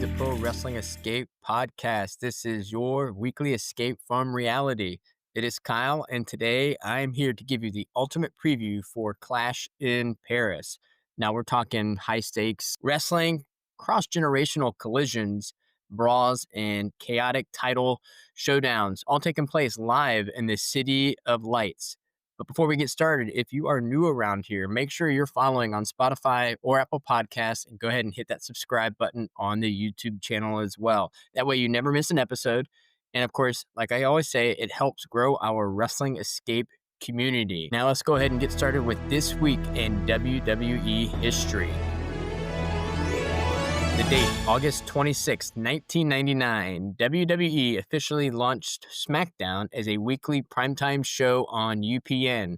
the Pro Wrestling Escape podcast. This is your weekly escape from reality. It is Kyle, and today I'm here to give you the ultimate preview for Clash in Paris. Now, we're talking high stakes wrestling, cross generational collisions, brawls, and chaotic title showdowns, all taking place live in the City of Lights. But before we get started, if you are new around here, make sure you're following on Spotify or Apple Podcasts and go ahead and hit that subscribe button on the YouTube channel as well. That way you never miss an episode. And of course, like I always say, it helps grow our Wrestling Escape community. Now let's go ahead and get started with this week in WWE history. The date, August 26, 1999, WWE officially launched SmackDown as a weekly primetime show on UPN.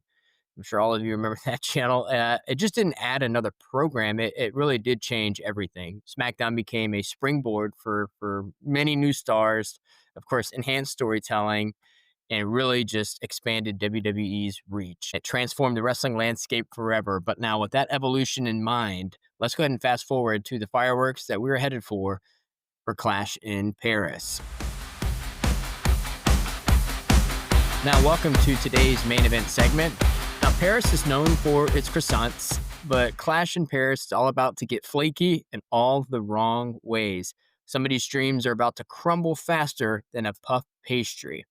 I'm sure all of you remember that channel. It just didn't add another program. It really did change everything. SmackDown became a springboard for many new stars, of course, enhanced storytelling, and really just expanded WWE's reach. It transformed the wrestling landscape forever. But now, with that evolution in mind, let's go ahead and fast forward to the fireworks that we were headed for Clash in Paris. Now, welcome to today's main event segment. Now, Paris is known for its croissants, but Clash in Paris is all about to get flaky in all the wrong ways. Some of these dreams are about to crumble faster than a puff pastry.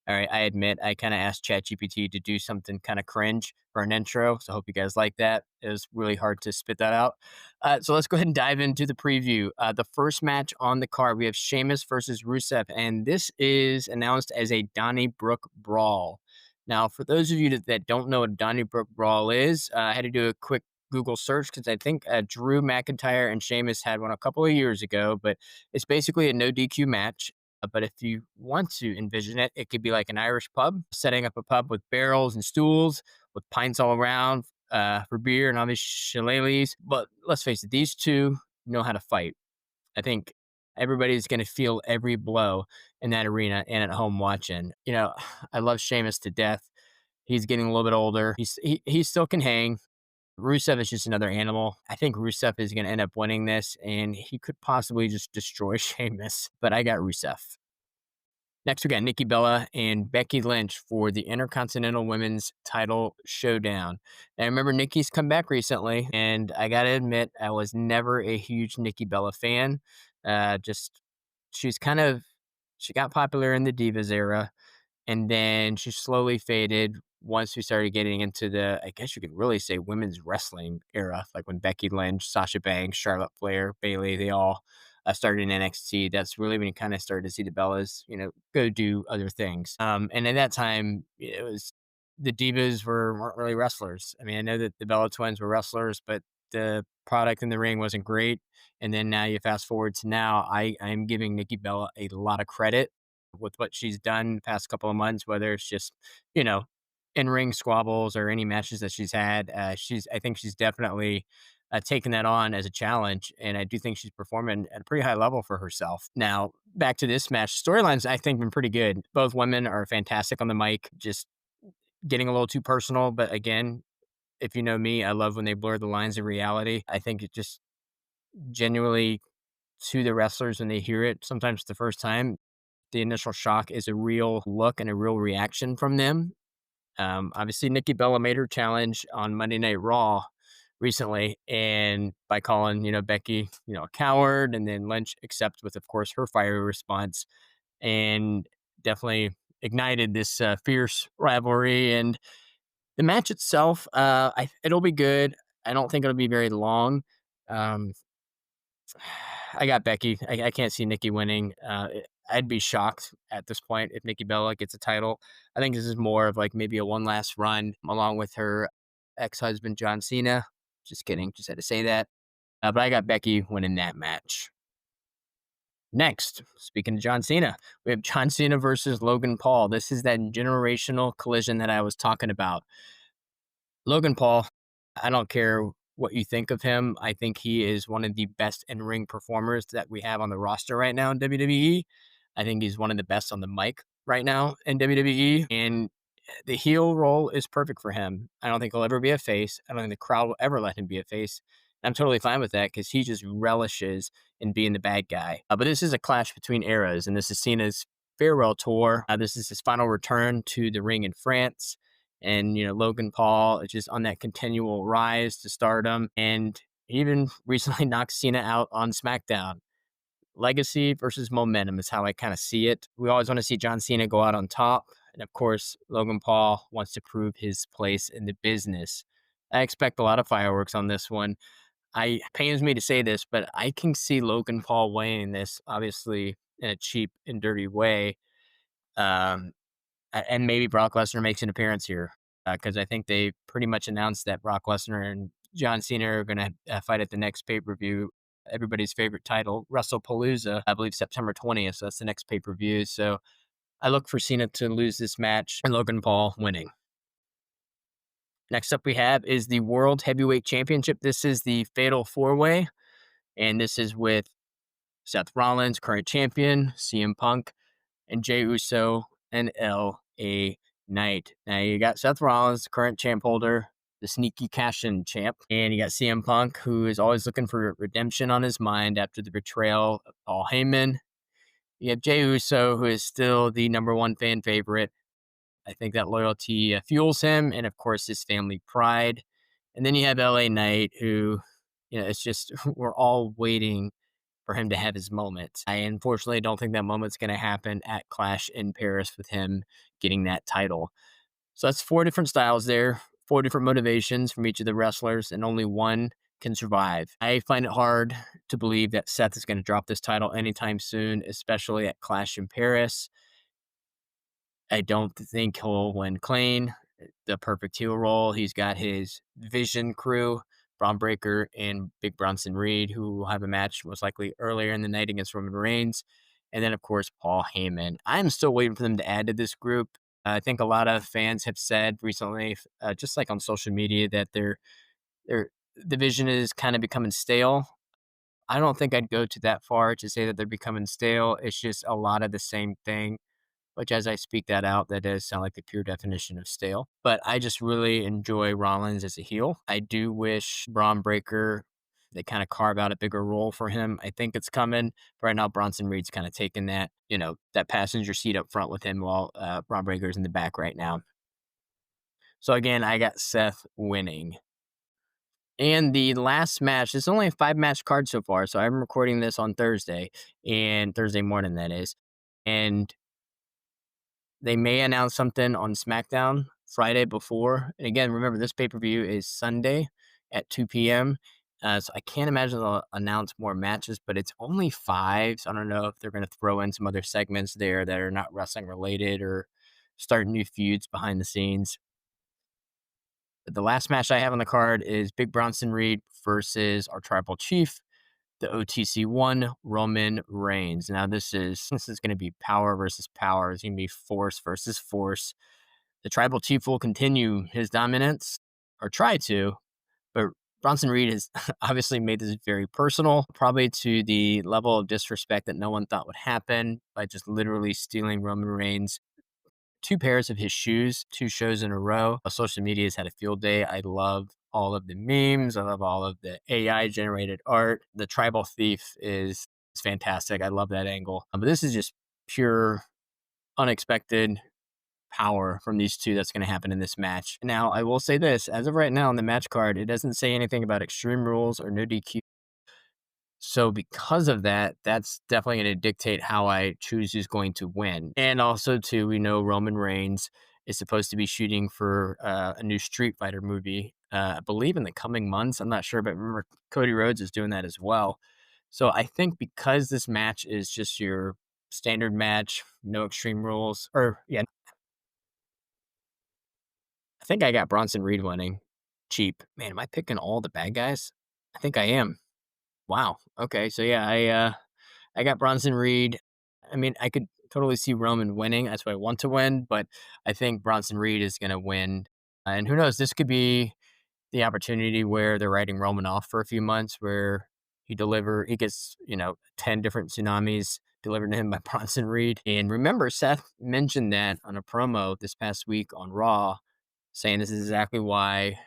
All right, I admit I kind of asked ChatGPT to do something kind of cringe for an intro, so I hope you guys like that. It was really hard to spit that out. So let's go ahead and dive into the preview. The first match on the card, we have Sheamus versus Rusev, and this is announced as a Donnybrook Brawl. Now, for those of you that don't know what Donnybrook Brawl is, I had to do a quick Google search because I think Drew McIntyre and Sheamus had one a couple of years ago, but it's basically a no DQ match. But if you want to envision it, it could be like an Irish pub, setting up a pub with barrels and stools, with pints all around for beer and all these shillelaghs. But let's face it, these two know how to fight. I think everybody's going to feel every blow in that arena and at home watching. You know, I love Sheamus to death. He's getting a little bit older. He still can hang. Rusev is just another animal. I think Rusev is going to end up winning this, and he could possibly just destroy Sheamus. But I got Rusev. Next, we got Nikki Bella and Becky Lynch for the Intercontinental Women's Title Showdown. Now, I remember Nikki's come back recently, and I got to admit, I was never a huge Nikki Bella fan. She's she got popular in the Divas era, and then she slowly faded once we started getting into the, I guess you could really say, women's wrestling era, like when Becky Lynch, Sasha Banks, Charlotte Flair, Bayley, they all started in NXT. That's really when you kind of started to see the Bellas, go do other things. And at that time, it was the Divas weren't really wrestlers. I mean, I know that the Bella Twins were wrestlers, but the product in the ring wasn't great. And then now you fast forward to now, I'm giving Nikki Bella a lot of credit with what she's done the past couple of months, whether it's just, in-ring squabbles or any matches that she's had. I think she's definitely taken that on as a challenge, and I do think she's performing at a pretty high level for herself. Now, back to this match. Storylines, I think, been pretty good. Both women are fantastic on the mic, just getting a little too personal, but again, if you know me, I love when they blur the lines of reality. I think it just genuinely, to the wrestlers, when they hear it, sometimes the first time, the initial shock is a real look and a real reaction from them. Obviously, Nikki Bella made her challenge on Monday Night Raw recently, and by calling, Becky, a coward, and then Lynch accepts with, of course, her fiery response, and definitely ignited this fierce rivalry. And the match itself, it'll be good. I don't think it'll be very long. I got Becky. I can't see Nikki winning. I'd be shocked at this point if Nikki Bella gets a title. I think this is more of like maybe a one last run along with her ex-husband, John Cena. Just kidding. Just had to say that. But I got Becky winning that match. Next, speaking of John Cena, we have John Cena versus Logan Paul. This is that generational collision that I was talking about. Logan Paul, I don't care what you think of him. I think he is one of the best in-ring performers that we have on the roster right now in WWE. I think he's one of the best on the mic right now in WWE. And the heel role is perfect for him. I don't think he'll ever be a face. I don't think the crowd will ever let him be a face. I'm totally fine with that because he just relishes in being the bad guy. But this is a clash between eras, and this is Cena's farewell tour. This is his final return to the ring in France. And, Logan Paul is just on that continual rise to stardom. And he even recently knocked Cena out on SmackDown. Legacy versus momentum is how I kind of see it. We always want to see John Cena go out on top. And of course, Logan Paul wants to prove his place in the business. I expect a lot of fireworks on this one. I pains me to say this, but I can see Logan Paul winning this, obviously in a cheap and dirty way. Um, and maybe Brock Lesnar makes an appearance here because I think they pretty much announced that Brock Lesnar and John Cena are going to fight at the next pay per view. Everybody's favorite title, WrestlePalooza, I believe September 20th. So that's the next pay per view. So I look for Cena to lose this match and Logan Paul winning. Next up, we have is the World Heavyweight Championship. This is the Fatal Four Way, and this is with Seth Rollins, current champion, CM Punk, and Jey Uso and LA Knight. Now you got Seth Rollins, current champ holder, the sneaky cash-in champ, and you got CM Punk, who is always looking for redemption on his mind after the betrayal of Paul Heyman. You have Jey Uso, who is still the number one fan favorite. I think that loyalty fuels him, and of course his family pride. And then you have LA Knight, who, it's just we're all waiting for him to have his moment. I unfortunately don't think that moment's going to happen at Clash in Paris with him getting that title. So that's four different styles there, four different motivations from each of the wrestlers, and only one can survive. I find it hard to believe that Seth is going to drop this title anytime soon, especially at Clash in Paris. I don't think he'll win clean. The perfect heel role. He's got his Vision crew, Braun Breaker and Big Bronson Reed, who will have a match most likely earlier in the night against Roman Reigns. And then, of course, Paul Heyman. I'm still waiting for them to add to this group. I think a lot of fans have said recently, just like on social media, that their division is kind of becoming stale. I don't think I'd go to that far to say that they're becoming stale. It's just a lot of the same thing, which as I speak that out, that does sound like the pure definition of stale. But I just really enjoy Rollins as a heel. I do wish Braun Breaker, they kind of carve out a bigger role for him. I think it's coming. But right now, Bronson Reed's kind of taking that, that passenger seat up front with him while Braun Breaker's in the back right now. So again, I got Seth winning. And the last match, it's only a 5-match card so far. So I'm recording this on Thursday, and Thursday morning, that is. And they may announce something on SmackDown Friday before. And again, remember, this pay-per-view is Sunday at 2 p.m. So I can't imagine they'll announce more matches, but it's only 5. So I don't know if they're going to throw in some other segments there that are not wrestling related or start new feuds behind the scenes. But the last match I have on the card is Big Bronson Reed versus our tribal chief, the OTC1 Roman Reigns. Now this is going to be power versus power. It's going to be force versus force. The tribal chief will continue his dominance, or try to, but Bronson Reed has obviously made this very personal, probably to the level of disrespect that no one thought would happen by just literally stealing Roman Reigns 2 pairs of his shoes, 2 shows in a row. Social media has had a field day. I love all of the memes. I love all of the AI generated art. The tribal thief is fantastic. I love that angle. But this is just pure, unexpected power from these two that's going to happen in this match. Now, I will say this, as of right now on the match card, it doesn't say anything about Extreme Rules or no DQ. So because of that, that's definitely going to dictate how I choose who's going to win. And also, too, we know Roman Reigns is supposed to be shooting for a new Street Fighter movie, I believe in the coming months. I'm not sure, but remember, Cody Rhodes is doing that as well. So I think because this match is just your standard match, no Extreme Rules, or yeah, I think I got Bronson Reed winning. Cheap. Man, am I picking all the bad guys? I think I am. Wow. Okay. So yeah, I got Bronson Reed. I mean, I could totally see Roman winning. That's what I want to win, but I think Bronson Reed is going to win. And who knows? This could be the opportunity where they're writing Roman off for a few months, where he gets 10 different tsunamis delivered to him by Bronson Reed. And remember, Seth mentioned that on a promo this past week on Raw, saying this is exactly why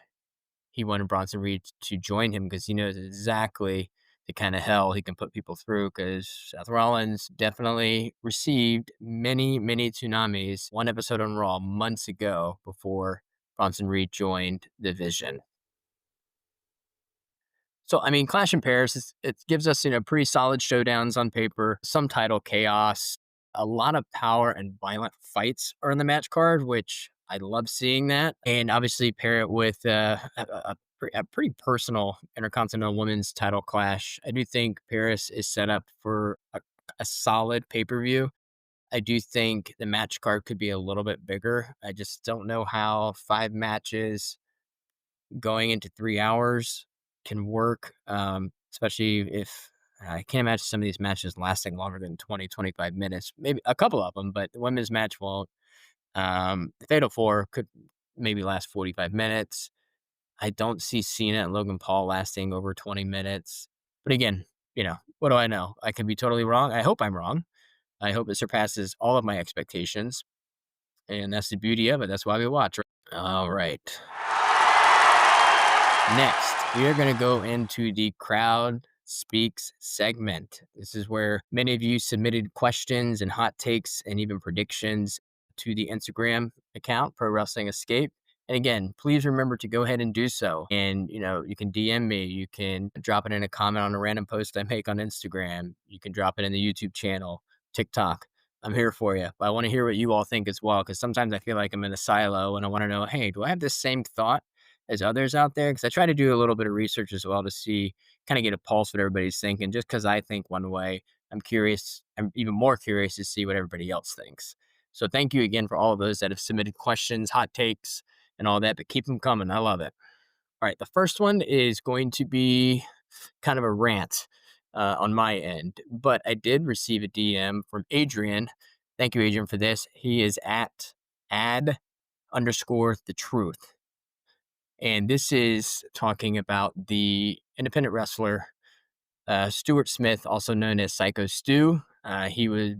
he wanted Bronson Reed to join him because he knows exactly the kind of hell he can put people through. Because Seth Rollins definitely received many, many tsunamis. One episode on Raw months ago before Bronson Reed joined the Vision. So, I mean, Clash in Paris, it gives us, pretty solid showdowns on paper, some title chaos, a lot of power and violent fights are in the match card, which I love seeing that. And obviously, pair it with a pretty personal Intercontinental Women's title clash. I do think Paris is set up for a solid pay per view. I do think the match card could be a little bit bigger. I just don't know how 5 matches going into 3 hours can work, especially if I can't imagine some of these matches lasting longer than 20, 25 minutes. Maybe a couple of them, but the women's match won't. The Fatal Four could maybe last 45 minutes. I don't see Cena and Logan Paul lasting over 20 minutes. But again, what do I know? I could be totally wrong. I hope I'm wrong. I hope it surpasses all of my expectations. And that's the beauty of it. That's why we watch. All right. Next, we are going to go into the Crowd Speaks segment. This is where many of you submitted questions and hot takes and even predictions to the Instagram account, Pro Wrestling Escape. And again, please remember to go ahead and do so. And, you can DM me. You can drop it in a comment on a random post I make on Instagram. You can drop it in the YouTube channel, TikTok. I'm here for you. But I want to hear what you all think as well, because sometimes I feel like I'm in a silo and I want to know, hey, do I have the same thought as others out there? Because I try to do a little bit of research as well to see, kind of get a pulse what everybody's thinking. Just because I think one way, I'm curious. I'm even more curious to see what everybody else thinks. So thank you again for all of those that have submitted questions, hot takes, and all that, but keep them coming. I love it. All right, the first one is going to be kind of a rant on my end, but I did receive a DM from Adrian. Thank you, Adrian, for this. He is at @_the truth. And this is talking about the independent wrestler, Stuart Smith, also known as Syko Stu. He was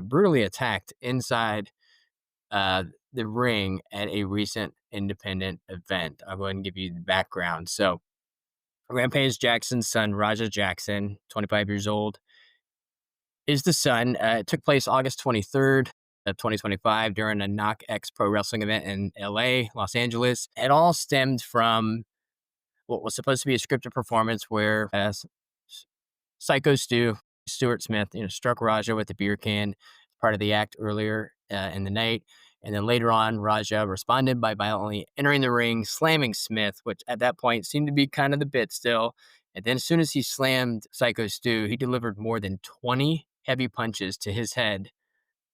brutally attacked inside the ring at a recent independent event. I'll go ahead and give you the background. So, Rampage Jackson's son, Raja Jackson, 25 years old, is the son. It took place August 23rd of 2025 during a Knock X Pro Wrestling event in LA, Los Angeles. It all stemmed from what was supposed to be a scripted performance where Syko Stu, Stuart Smith, struck Raja with a beer can, part of the act earlier in the night. And then later on, Raja responded by violently entering the ring, slamming Smith, which at that point seemed to be kind of the bit still. And then as soon as he slammed Syko Stu, he delivered more than 20 heavy punches to his head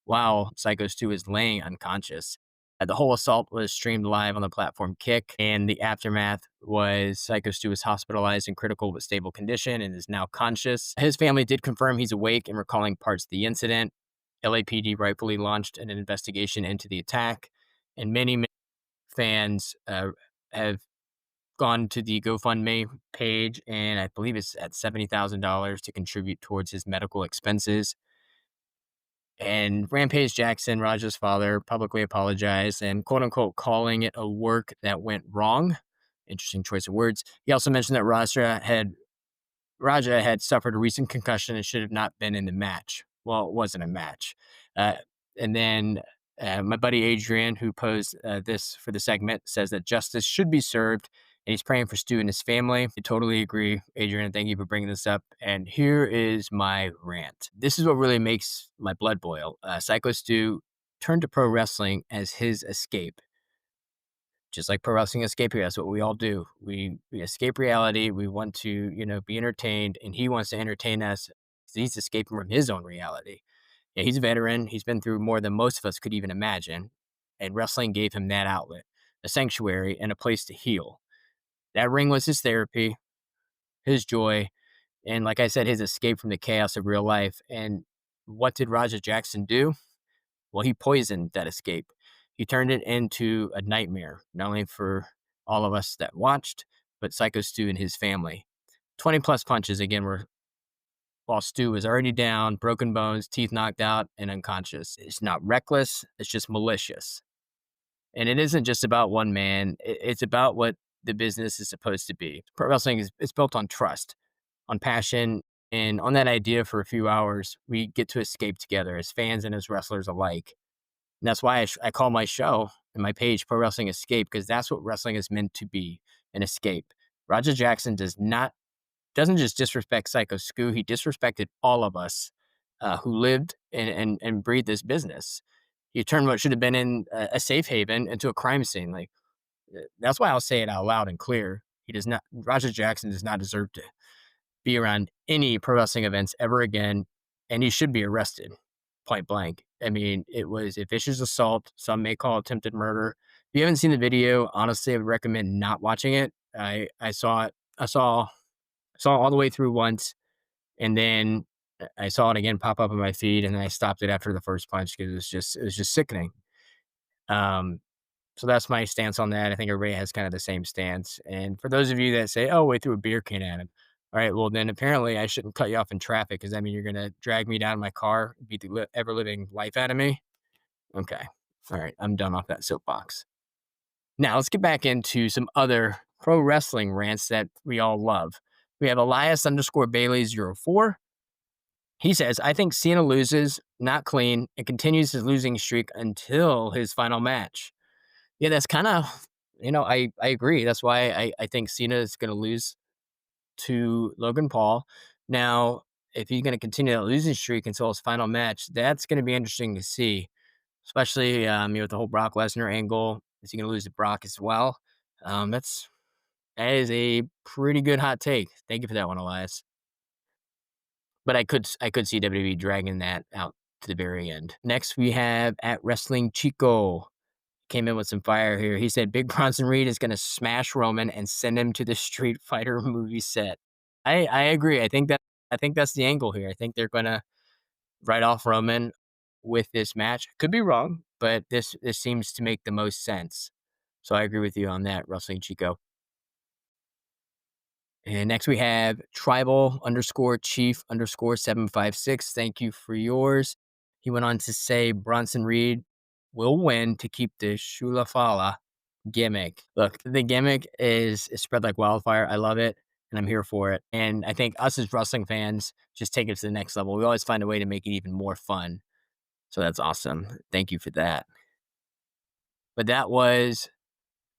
while Syko Stu is laying unconscious. The whole assault was streamed live on the platform Kick, and the aftermath was Syko Stu was hospitalized in critical but stable condition and is now conscious. His family did confirm he's awake and recalling parts of the incident. LAPD rightfully launched an investigation into the attack, and many fans have gone to the GoFundMe page, and I believe it's at $70,000 to contribute towards his medical expenses. And Rampage Jackson, Raja's father, publicly apologized and quote unquote calling it a work that went wrong. Interesting choice of words. He also mentioned that Raja had suffered a recent concussion and should have not been in the match. Well, it wasn't a match. And then my buddy Adrian, who posed this for the segment, says that justice should be served, and he's praying for Stu and his family. I totally agree, Adrian. Thank you for bringing this up. And here is my rant. This is what really makes my blood boil. Syko Stu turned to pro wrestling as his escape. Just like Pro Wrestling Escape here, that's what we all do. We escape reality. We want to, be entertained, and he wants to entertain us. He's escaping from his own reality. Yeah, he's a veteran. He's been through more than most of us could even imagine, and wrestling gave him that outlet, a sanctuary, and a place to heal. That ring was his therapy, his joy, and like I said, his escape from the chaos of real life. And what did Raja Jackson do? Well, he poisoned that escape. He turned it into a nightmare, not only for all of us that watched, but Syko Stu and his family. 20 plus punches again were while Stu was already down, broken bones, teeth knocked out, and unconscious. It's not reckless, it's just malicious. And it isn't just about one man. It's about what the business is supposed to be. Pro wrestling is built on trust, on passion, and on that idea for a few hours we get to escape together as fans and as wrestlers alike. And that's why I call my show and my page Pro Wrestling Escape, because that's what wrestling is meant to be, an escape. Roger Jackson doesn't just disrespect Syko Stu, he disrespected all of us who lived and breathed this business. He turned what should have been in a safe haven into a crime scene. Like, that's why I'll say it out loud and clear. Roger Jackson does not deserve to be around any pro wrestling events ever again, and he should be arrested, point blank. I mean, it was a vicious assault. Some may call it attempted murder. If you haven't seen the video, honestly, I would recommend not watching it. I saw it. I saw all the way through once, and then I saw it again pop up on my feed, and then I stopped it after the first punch because it was just sickening. So that's my stance on that. I think everybody has kind of the same stance. And for those of you that say, "Oh, we threw a beer can at him," all right, well then apparently I shouldn't cut you off in traffic, because I mean you're gonna drag me down in my car, beat the ever living life out of me. Okay, all right, I'm done off that soapbox. Now let's get back into some other pro wrestling rants that we all love. We have Elias_Bailey04. He says, "I think Cena loses, not clean, and continues his losing streak until his final match." Yeah, that's kind of, I agree. That's why I think Cena is going to lose to Logan Paul. Now, if he's going to continue that losing streak until his final match, that's going to be interesting to see, especially with the whole Brock Lesnar angle. Is he going to lose to Brock as well? That is a pretty good hot take. Thank you for that one, Elias. But I could see WWE dragging that out to the very end. Next, we have at Wrestling Chico. Came in with some fire here. He said Big Bronson Reed is going to smash Roman and send him to the Street Fighter movie set. I agree. I think that's the angle here. I think they're going to write off Roman with this match. Could be wrong, but this seems to make the most sense. So I agree with you on that, Wrestling Chico. And next we have Tribal_Chief_756. Thank you for yours. He went on to say Bronson Reed will win to keep the Shulafala gimmick. Look, the gimmick is spread like wildfire. I love it, and I'm here for it. And I think us as wrestling fans just take it to the next level. We always find a way to make it even more fun. So that's awesome. Thank you for that. But that was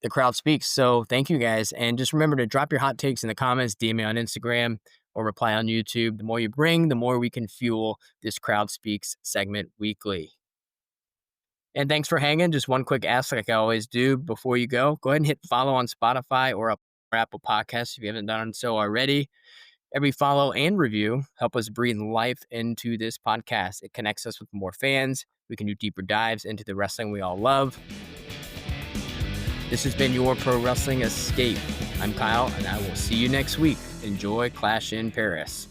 The Crowd Speaks. So thank you guys. And just remember to drop your hot takes in the comments, DM me on Instagram, or reply on YouTube. The more you bring, the more we can fuel this Crowd Speaks segment weekly. And thanks for hanging. Just one quick ask, like I always do before you go ahead and hit follow on Spotify or Apple Podcasts if you haven't done so already. Every follow and review help us breathe life into this podcast. It connects us with more fans. We can do deeper dives into the wrestling we all love. This has been your Pro Wrestling Escape. I'm Kyle, and I will see you next week. Enjoy Clash in Paris.